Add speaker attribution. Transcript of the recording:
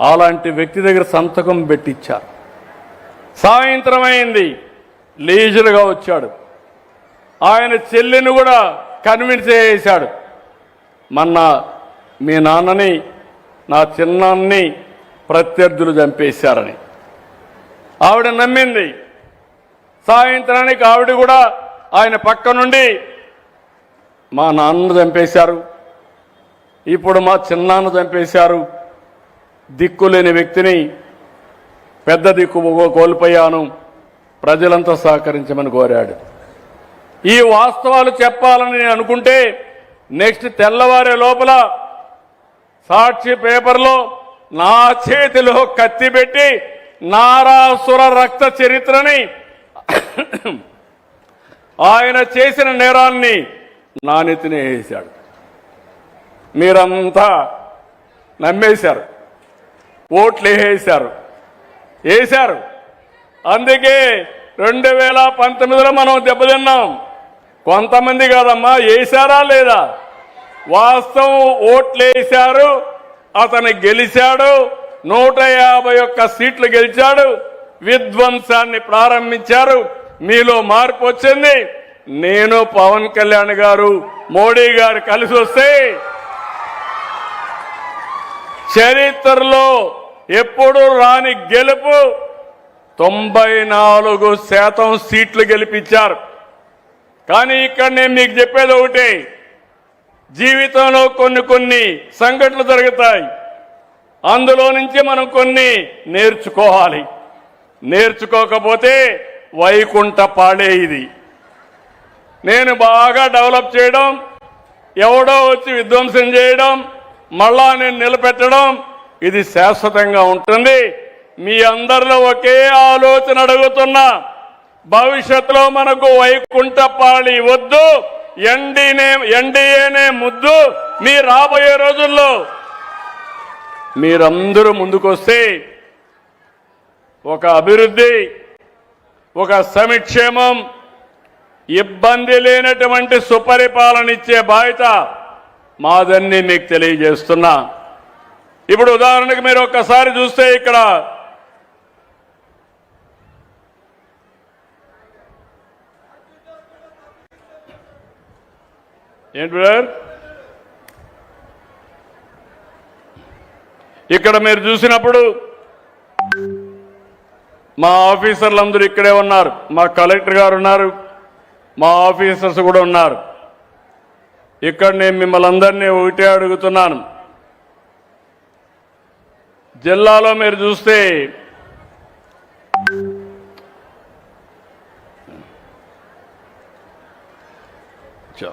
Speaker 1: అలాంటి వ్యక్తి దగ్గర సంతకం పెట్టించారు. సాయంత్రం అయింది, లీజర్గా వచ్చాడు. ఆయన చెల్లిని కూడా కన్విన్స్ చేశాడు. మొన్న మీ నాన్నని, నా చిన్నాన్ని ప్రత్యర్థులు చంపేశారని. ఆవిడ నమ్మింది. సాయంత్రానికి ఆవిడ కూడా ఆయన పక్క నుండి మా నాన్నను చంపేశారు, ఇప్పుడు మా చిన్నాన్న చంపేశారు, దిక్కులేని వ్యక్తిని పెద్ద దిక్కు కోల్పోయాను, ప్రజలంతా సహకరించమని కోరాడు. ఈ వాస్తవాలు చెప్పాలని నేను అనుకుంటే నెక్స్ట్ తెల్లవారే లోపల సాక్షి పేపర్లో నా చేతిలో కత్తి పెట్టి నారాసుర రక్త చరిత్రని ఆయన చేసిన నేరాన్ని నా నెత్తినే వేశాడు. మీరంతా నమ్మేశారు, ఓట్లు వేశారు. అందుకే 2019లో మనం దెబ్బతిన్నాం. కొంతమంది కాదమ్మా, వేశారా లేదా? వాస్తవం ఓట్లు వేశారు, అతను గెలిచాడు, 151 సీట్లు గెలిచాడు, విధ్వంసాన్ని ప్రారంభించారు. మీలో మార్పు వచ్చింది. నేను పవన్ కళ్యాణ్ గారు, మోడీ గారు కలిసి వస్తే చరిత్రలో ఎప్పుడు రాని గెలుపు, 94% సీట్లు గెలిపించారు. కానీ ఇక్కడ నేను మీకు చెప్పేది ఒకటే, జీవితంలో కొన్ని సంఘటనలు జరుగుతాయి, అందులో నుంచి మనం కొన్ని నేర్చుకోవాలి. నేర్చుకోకపోతే వైకుంఠ పాడే ఇది. నేను బాగా డెవలప్ చేయడం, ఎవడో వచ్చి విధ్వంసం చేయడం, మళ్ళా నేను నిలబెట్టడం, ఇది శాశ్వతంగా ఉంటుంది. మీ అందరిలో ఒకే ఆలోచన అడుగుతున్నా, భవిష్యత్తులో మనకు వైకుంఠపాళి వద్దు, ఎన్డీఏనే ముద్దు. మీ రాబోయే రోజుల్లో మీరందరూ ముందుకొస్తే ఒక అభివృద్ధి, ఒక సంక్షేమం, ఇబ్బంది లేనటువంటి సుపరిపాలన ఇచ్చే బాధ్యత మాదన్నీ మీకు తెలియజేస్తున్నా. ఇప్పుడు ఉదాహరణకు మీరు ఒక్కసారి చూస్తే ఇక్కడ ఏంటి బ్రదర్, ఇక్కడ మీరు చూసినప్పుడు మా ఆఫీసర్లందరూ ఇక్కడే ఉన్నారు, మా కలెక్టర్ గారు ఉన్నారు, మా ఆఫీసర్స్ కూడా ఉన్నారు. ఇక్కడ నేను మిమ్మల్ని అందరినీ ఒకటే అడుగుతున్నాను, జిల్లాలో మీరు చూస్తే చా